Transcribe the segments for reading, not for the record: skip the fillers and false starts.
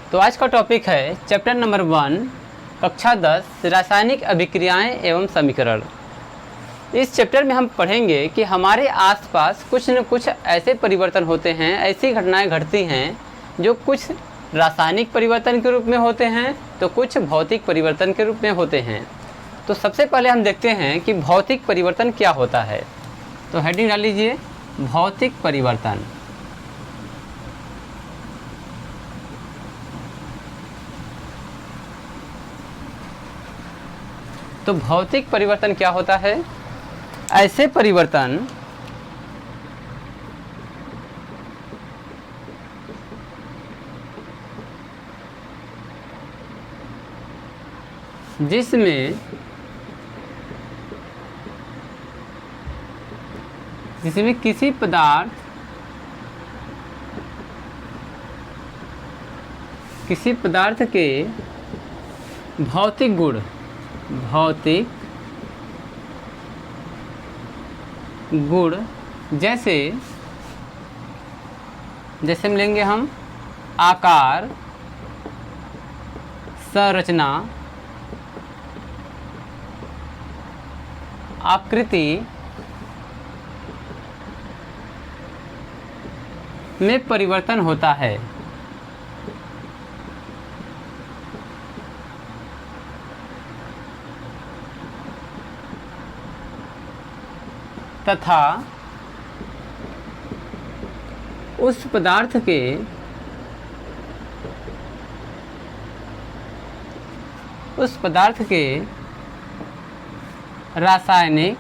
तो आज का टॉपिक है चैप्टर नंबर 1 कक्षा 10 रासायनिक अभिक्रियाएं एवं समीकरण। इस चैप्टर में हम पढ़ेंगे कि हमारे आसपास कुछ न कुछ ऐसे परिवर्तन होते हैं, ऐसी घटनाएं घटती हैं जो कुछ रासायनिक परिवर्तन के रूप में होते हैं तो कुछ भौतिक परिवर्तन के रूप में होते हैं। तो सबसे पहले हम देखते हैं कि भौतिक परिवर्तन क्या होता है। तो हेडिंग डाल लीजिए, भौतिक परिवर्तन। तो भौतिक परिवर्तन क्या होता है? ऐसे परिवर्तन जिसमें किसी पदार्थ के भौतिक गुण जैसे हम लेंगे हम आकार, संरचना, आकृति में परिवर्तन होता है तथा उस पदार्थ के रासायनिक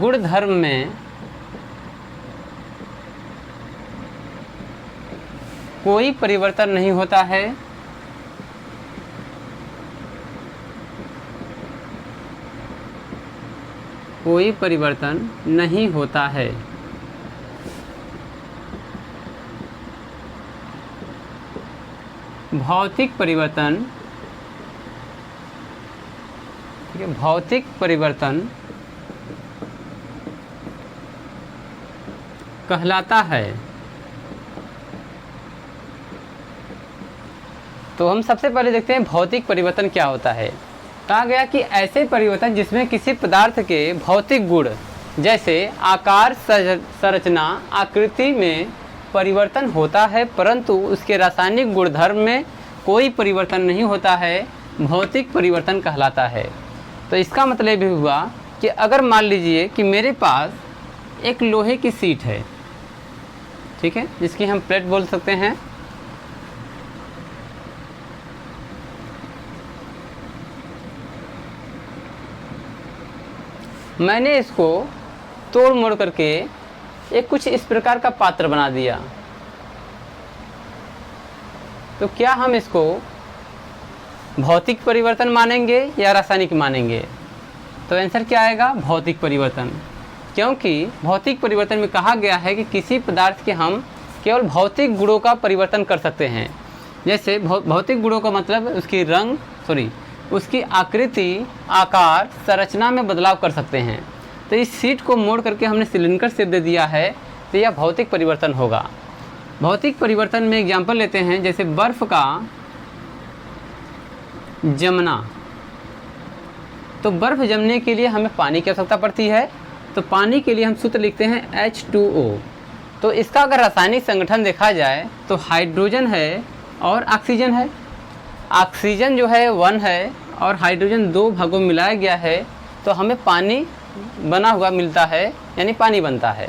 गुणधर्म में कोई परिवर्तन नहीं होता है भौतिक परिवर्तन कहलाता है। तो हम सबसे पहले देखते हैं भौतिक परिवर्तन क्या होता है। कहा गया कि ऐसे परिवर्तन जिसमें किसी पदार्थ के भौतिक गुण जैसे आकार, संरचना, आकृति में परिवर्तन होता है परंतु उसके रासायनिक गुणधर्म में कोई परिवर्तन नहीं होता है, भौतिक परिवर्तन कहलाता है। तो इसका मतलब ये हुआ कि अगर मान लीजिए कि मेरे पास एक लोहे की शीट है, ठीक है, जिसकी हम प्लेट बोल सकते हैं। मैंने इसको तोड़ मोड़ करके एक कुछ इस प्रकार का पात्र बना दिया, तो क्या हम इसको भौतिक परिवर्तन मानेंगे या रासायनिक मानेंगे? तो आंसर क्या आएगा? भौतिक परिवर्तन। क्योंकि भौतिक परिवर्तन में कहा गया है कि किसी पदार्थ के हम केवल भौतिक गुणों का परिवर्तन कर सकते हैं। जैसे भौतिक गुणों का मतलब उसकी आकृति, आकार, संरचना में बदलाव कर सकते हैं। तो इस शीट को मोड़ करके हमने सिलिंडर शेप दे दिया है, तो यह भौतिक परिवर्तन होगा। भौतिक परिवर्तन में एग्जाम्पल लेते हैं, जैसे बर्फ़ का जमना। तो बर्फ़ जमने के लिए हमें पानी की आवश्यकता पड़ती है, तो पानी के लिए हम सूत्र लिखते हैं H2O। तो इसका अगर रासायनिक संगठन देखा जाए तो हाइड्रोजन है और ऑक्सीजन है। ऑक्सीजन जो है 1 है और हाइड्रोजन 2 भागों में मिलाया गया है, तो हमें पानी बना हुआ मिलता है, यानी पानी बनता है।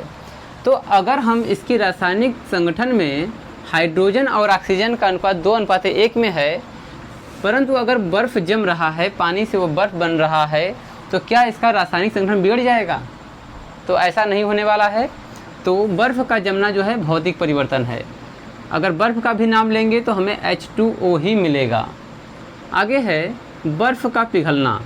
तो अगर हम इसकी रासायनिक संगठन में हाइड्रोजन और ऑक्सीजन का अनुपात 2:1 में है, परंतु अगर बर्फ़ जम रहा है, पानी से वो बर्फ़ बन रहा है, तो क्या इसका रासायनिक संगठन बिगड़ जाएगा? तो ऐसा नहीं होने वाला है। तो बर्फ़ का जमना जो है भौतिक परिवर्तन है। अगर बर्फ़ का भी नाम लेंगे तो हमें H2O ही मिलेगा। आगे है बर्फ़ का पिघलना।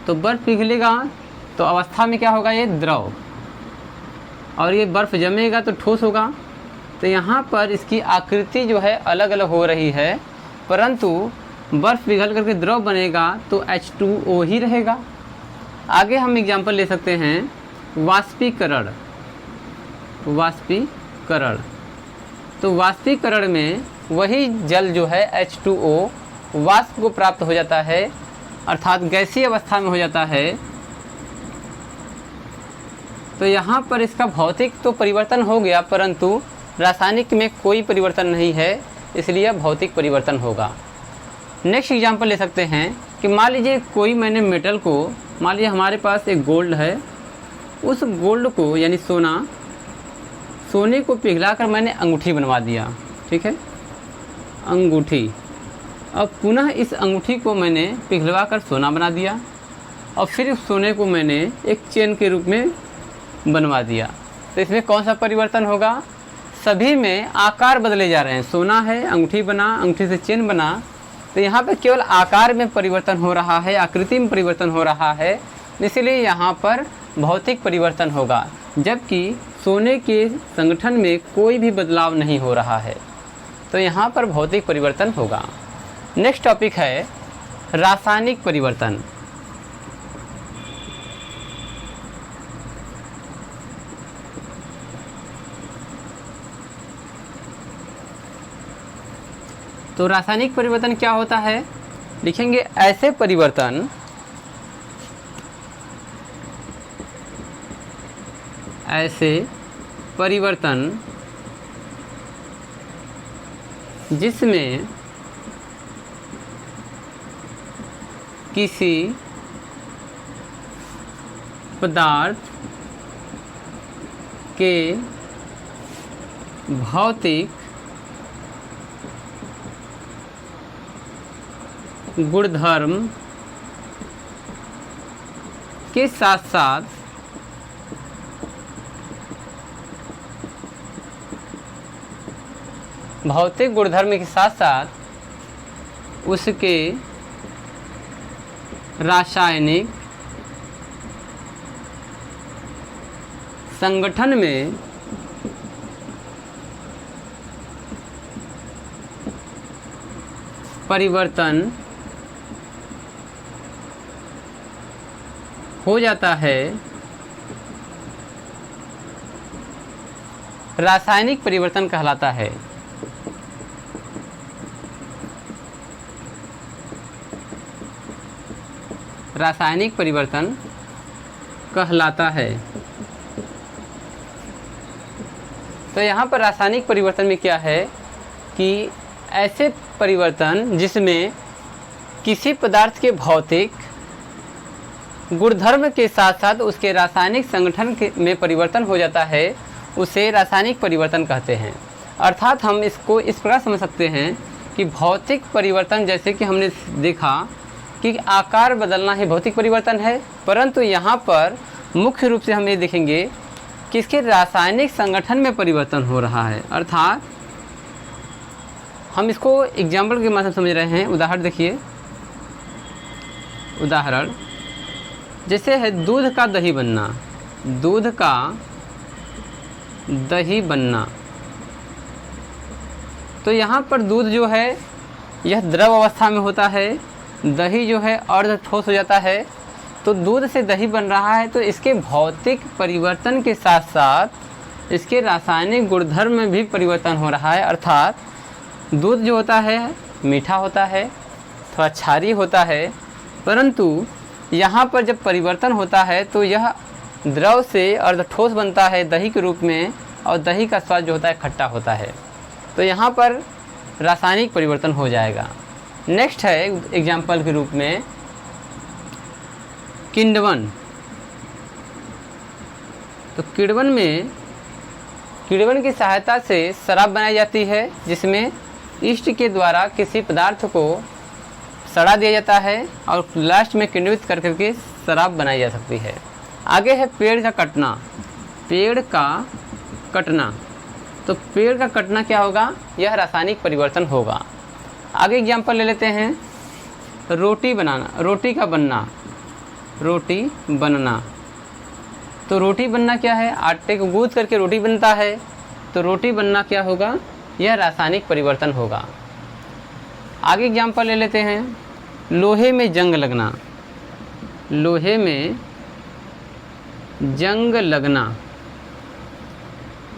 तो बर्फ़ पिघलेगा तो अवस्था में क्या होगा? ये द्रव, और ये बर्फ़ जमेगा तो ठोस होगा। तो यहाँ पर इसकी आकृति जो है अलग अलग हो रही है, परंतु बर्फ़ पिघल करके द्रव बनेगा तो H2O ही रहेगा। आगे हम एग्जाम्पल ले सकते हैं वाष्पीकरण। वाष्पीकरण, तो वाष्पीकरण में वही जल जो है H2O वाष्प को प्राप्त हो जाता है, अर्थात गैसीय अवस्था में हो जाता है। तो यहाँ पर इसका भौतिक तो परिवर्तन हो गया, परंतु रासायनिक में कोई परिवर्तन नहीं है, इसलिए यह भौतिक परिवर्तन होगा। नेक्स्ट एग्जांपल ले सकते हैं कि मान लीजिए कोई मैंने मेटल को, मान लीजिए हमारे पास एक गोल्ड है, उस गोल्ड को यानी सोने को पिघलाकर मैंने अंगूठी बनवा दिया, ठीक है, अंगूठी। अब पुनः इस अंगूठी को मैंने पिघलवा कर सोना बना दिया और फिर उस सोने को मैंने एक चेन के रूप में बनवा दिया। तो इसमें कौन सा परिवर्तन होगा? सभी में आकार बदले जा रहे हैं। सोना है, अंगूठी बना, अंगूठी से चेन बना, तो यहाँ पे केवल आकार में परिवर्तन हो रहा है, आकृति में परिवर्तन हो रहा है, इसलिए यहाँ पर भौतिक परिवर्तन होगा, जबकि सोने के संगठन में कोई भी बदलाव नहीं हो रहा है, तो यहाँ पर भौतिक परिवर्तन होगा। नेक्स्ट टॉपिक है रासायनिक परिवर्तन। तो रासायनिक परिवर्तन क्या होता है? लिखेंगे ऐसे परिवर्तन जिसमें किसी पदार्थ के भौतिक गुणधर्म के साथ साथ भौतिक गुणधर्म के साथ साथ उसके रासायनिक संगठन में परिवर्तन हो जाता है, रासायनिक परिवर्तन कहलाता है। रासायनिक परिवर्तन कहलाता है। तो यहाँ पर रासायनिक परिवर्तन में क्या है कि ऐसे परिवर्तन जिसमें किसी पदार्थ के भौतिक गुणधर्म के साथ साथ उसके रासायनिक संगठन में परिवर्तन हो जाता है, उसे रासायनिक परिवर्तन कहते हैं। अर्थात हम इसको इस प्रकार समझ सकते हैं कि भौतिक परिवर्तन, जैसे कि हमने देखा कि आकार बदलना ही भौतिक परिवर्तन है, परंतु यहाँ पर मुख्य रूप से हम ये देखेंगे कि इसके रासायनिक संगठन में परिवर्तन हो रहा है। अर्थात हम इसको एग्जाम्पल के माध्यम से समझ रहे हैं। उदाहरण देखिए, उदाहरण जैसे है दूध का दही बनना। दूध का दही बनना, तो यहाँ पर दूध जो है यह द्रव अवस्था में होता है, दही जो है अर्ध ठोस हो जाता है। तो दूध से दही बन रहा है, तो इसके भौतिक परिवर्तन के साथ साथ इसके रासायनिक गुणधर्म में भी परिवर्तन हो रहा है। अर्थात दूध जो होता है मीठा होता है, थोड़ा क्षारीय होता है, परंतु यहाँ पर जब परिवर्तन होता है तो यह द्रव से अर्ध ठोस बनता है दही के रूप में, और दही का स्वाद जो होता है खट्टा होता है। तो यहाँ पर रासायनिक परिवर्तन हो जाएगा। नेक्स्ट है एग्जाम्पल के रूप में किण्वन। तो किण्वन की सहायता से शराब बनाई जाती है, जिसमें ईस्ट के द्वारा किसी पदार्थ को सड़ा दिया जाता है और लास्ट में किण्वित कर करके शराब बनाई जा सकती है। आगे है पेड़ का कटना। पेड़ का कटना, तो पेड़ का कटना क्या होगा? यह रासायनिक परिवर्तन होगा। आगे एग्जाम्पल ले लेते हैं, रोटी बनाना, रोटी का बनना, रोटी बनना। तो रोटी बनना क्या है? आटे को गूंथ करके रोटी बनता है, तो रोटी बनना क्या होगा? यह रासायनिक परिवर्तन होगा। आगे एग्जाम्पल ले लेते हैं, लोहे में जंग लगना। लोहे में जंग लगना,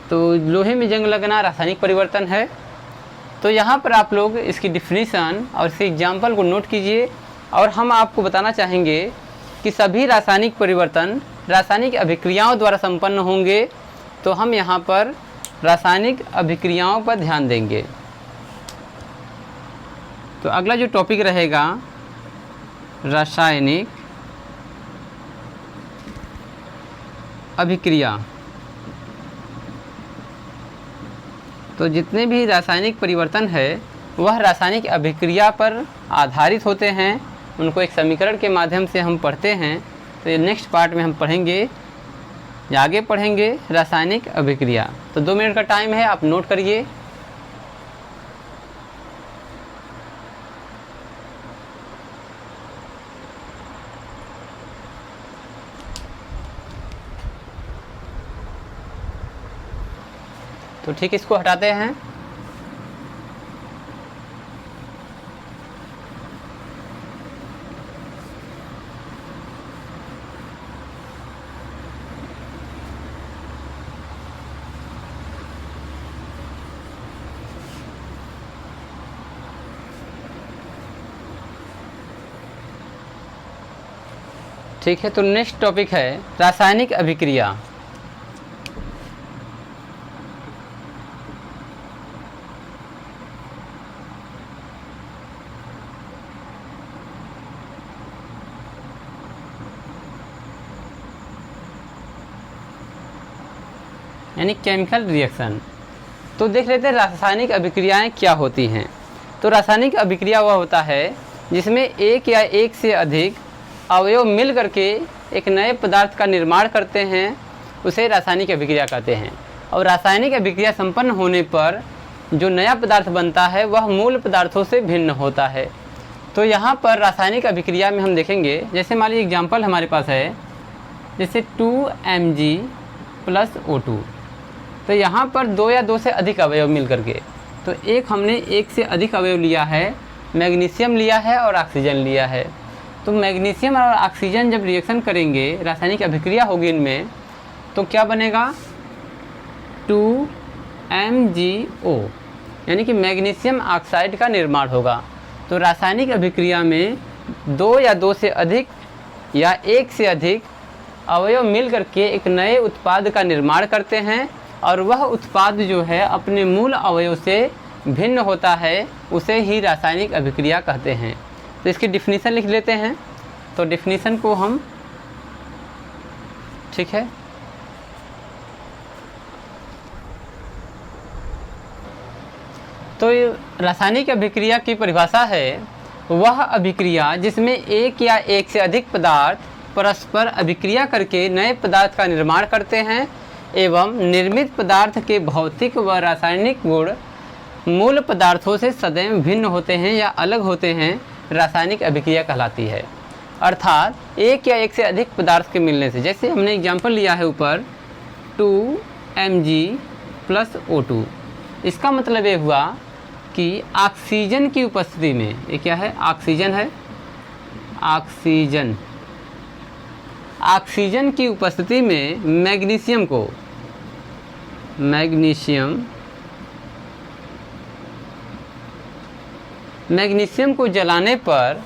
तो लोहे में जंग लगना रासायनिक परिवर्तन है। तो यहाँ पर आप लोग इसकी डिफिनीसन और इसके एग्जाम्पल को नोट कीजिए। और हम आपको बताना चाहेंगे कि सभी रासायनिक परिवर्तन रासायनिक अभिक्रियाओं द्वारा संपन्न होंगे, तो हम यहाँ पर रासायनिक अभिक्रियाओं पर ध्यान देंगे। तो अगला जो टॉपिक रहेगा रासायनिक अभिक्रिया। तो जितने भी रासायनिक परिवर्तन है वह रासायनिक अभिक्रिया पर आधारित होते हैं, उनको एक समीकरण के माध्यम से हम पढ़ते हैं। तो ये नेक्स्ट पार्ट में हम पढ़ेंगे, आगे पढ़ेंगे रासायनिक अभिक्रिया। तो 2 मिनट का टाइम है, आप नोट करिए। तो ठीक, इसको हटाते हैं। ठीक है, तो नेक्स्ट टॉपिक है रासायनिक अभिक्रिया। यानी केमिकल रिएक्शन। तो देख लेते हैं रासायनिक अभिक्रियाएं क्या होती हैं। तो रासायनिक अभिक्रिया वह होता है जिसमें एक या एक से अधिक अवयव मिल करके एक नए पदार्थ का निर्माण करते हैं, उसे रासायनिक अभिक्रिया कहते हैं। और रासायनिक अभिक्रिया संपन्न होने पर जो नया पदार्थ बनता है वह मूल पदार्थों से भिन्न होता है। तो यहाँ पर रासायनिक अभिक्रिया में हम देखेंगे, जैसे मान लीजिए एग्जाम्पल हमारे पास है, जैसे 2Mg + O2। तो यहाँ पर 2 या 2 से अधिक अवयव मिल करके, तो एक हमने एक से अधिक अवयव लिया है, मैग्नीशियम लिया है और ऑक्सीजन लिया है। तो मैग्नीशियम और ऑक्सीजन जब रिएक्शन करेंगे, रासायनिक अभिक्रिया होगी इनमें, तो क्या बनेगा 2MgO, यानी कि मैग्नीशियम ऑक्साइड का निर्माण होगा। तो रासायनिक अभिक्रिया में 2 या 2 से अधिक या एक से अधिक अवयव मिल करके एक नए उत्पाद का निर्माण करते हैं, और वह उत्पाद जो है अपने मूल अवयव से भिन्न होता है, उसे ही रासायनिक अभिक्रिया कहते हैं। तो इसकी डिफिनीसन लिख लेते हैं। तो डिफिनीसन को हम, ठीक है, तो रासायनिक अभिक्रिया की परिभाषा है वह अभिक्रिया जिसमें एक या एक से अधिक पदार्थ परस्पर अभिक्रिया करके नए पदार्थ का निर्माण करते हैं एवं निर्मित पदार्थ के भौतिक व रासायनिक गुण मूल पदार्थों से सदैव भिन्न होते हैं या अलग होते हैं, रासायनिक अभिक्रिया कहलाती है। अर्थात एक या एक से अधिक पदार्थ के मिलने से, जैसे हमने एग्जाम्पल लिया है ऊपर 2Mg + O2। इसका मतलब ये हुआ कि ऑक्सीजन की उपस्थिति में, ये क्या है, ऑक्सीजन है, ऑक्सीजन की उपस्थिति में मैग्नीशियम को जलाने पर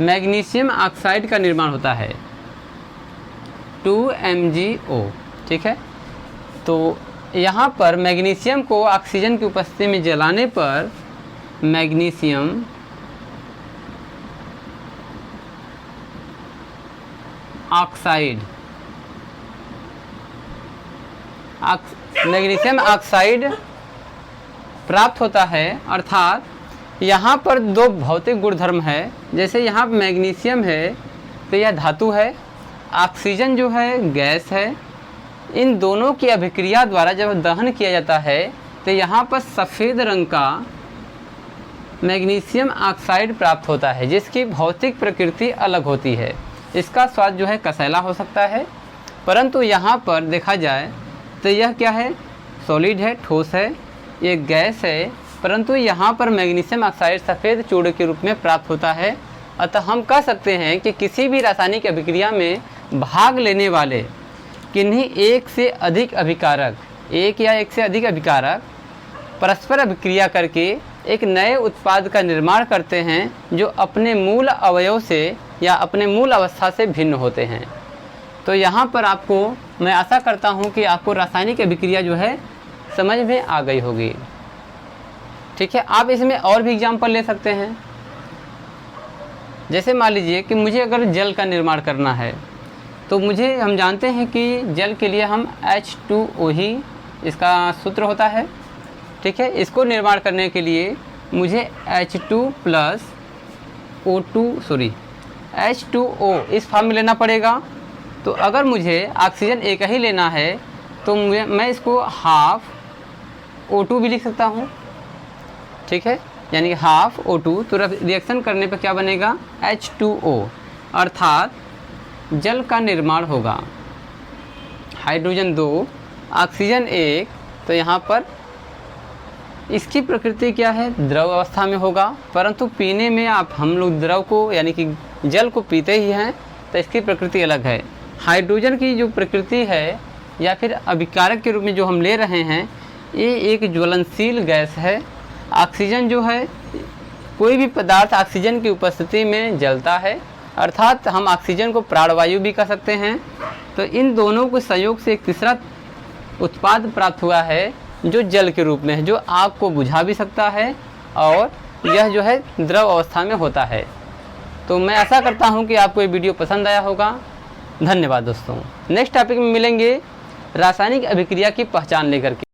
मैग्नीशियम ऑक्साइड का निर्माण होता है 2MgO। ठीक है, तो यहाँ पर मैग्नीशियम को ऑक्सीजन की उपस्थिति में जलाने पर मैग्नीशियम ऑक्साइड प्राप्त होता है। अर्थात यहाँ पर दो भौतिक गुणधर्म है, जैसे यहाँ मैग्नीशियम है तो यह धातु है, ऑक्सीजन जो है गैस है। इन दोनों की अभिक्रिया द्वारा जब दहन किया जाता है तो यहाँ पर सफ़ेद रंग का मैग्नीशियम ऑक्साइड प्राप्त होता है, जिसकी भौतिक प्रकृति अलग होती है। इसका स्वाद जो है कसैला हो सकता है, परंतु यहाँ पर देखा जाए तो यह क्या है, सॉलिड है, ठोस है, ये गैस है, परंतु यहाँ पर मैग्नीशियम ऑक्साइड सफ़ेद चूर्ण के रूप में प्राप्त होता है। अतः हम कह सकते हैं कि किसी भी रासायनिक अभिक्रिया में भाग लेने वाले किन्हीं एक से अधिक अभिकारक, एक या एक से अधिक अभिकारक परस्पर अभिक्रिया करके एक नए उत्पाद का निर्माण करते हैं जो अपने मूल अवयव से या अपने मूल अवस्था से भिन्न होते हैं। तो यहाँ पर आपको मैं आशा करता हूँ कि आपको रासायनिक अभिक्रिया जो है समझ में आ गई होगी। ठीक है, आप इसमें और भी एग्जाम्पल ले सकते हैं। जैसे मान लीजिए कि मुझे अगर जल का निर्माण करना है तो हम जानते हैं कि जल के लिए हम H2O ही इसका सूत्र होता है। ठीक है, इसको निर्माण करने के लिए मुझे H2O इस फॉर्म में लेना पड़ेगा। तो अगर मुझे ऑक्सीजन एक ही लेना है तो मैं इसको हाफ O2 भी लिख सकता हूँ। ठीक है, यानी कि हाफ O2, तो रिएक्शन करने पर क्या बनेगा H2O, अर्थात जल का निर्माण होगा। हाइड्रोजन 2 ऑक्सीजन 1, तो यहाँ पर इसकी प्रकृति क्या है, द्रव अवस्था में होगा, परंतु पीने में हम लोग द्रव को यानी कि जल को पीते ही हैं, तो इसकी प्रकृति अलग है। हाइड्रोजन की जो प्रकृति है या फिर अभिकारक के रूप में जो हम ले रहे हैं, ये एक ज्वलनशील गैस है। ऑक्सीजन जो है, कोई भी पदार्थ ऑक्सीजन की उपस्थिति में जलता है, अर्थात हम ऑक्सीजन को प्राणवायु भी कह सकते हैं। तो इन दोनों के संयोग से एक तीसरा उत्पाद प्राप्त हुआ है जो जल के रूप में है, जो आग को बुझा भी सकता है और यह जो है द्रव अवस्था में होता है। तो मैं आशा करता हूं कि आपको ये वीडियो पसंद आया होगा। धन्यवाद दोस्तों। नेक्स्ट टॉपिक में मिलेंगे रासायनिक अभिक्रिया की पहचान लेकर के।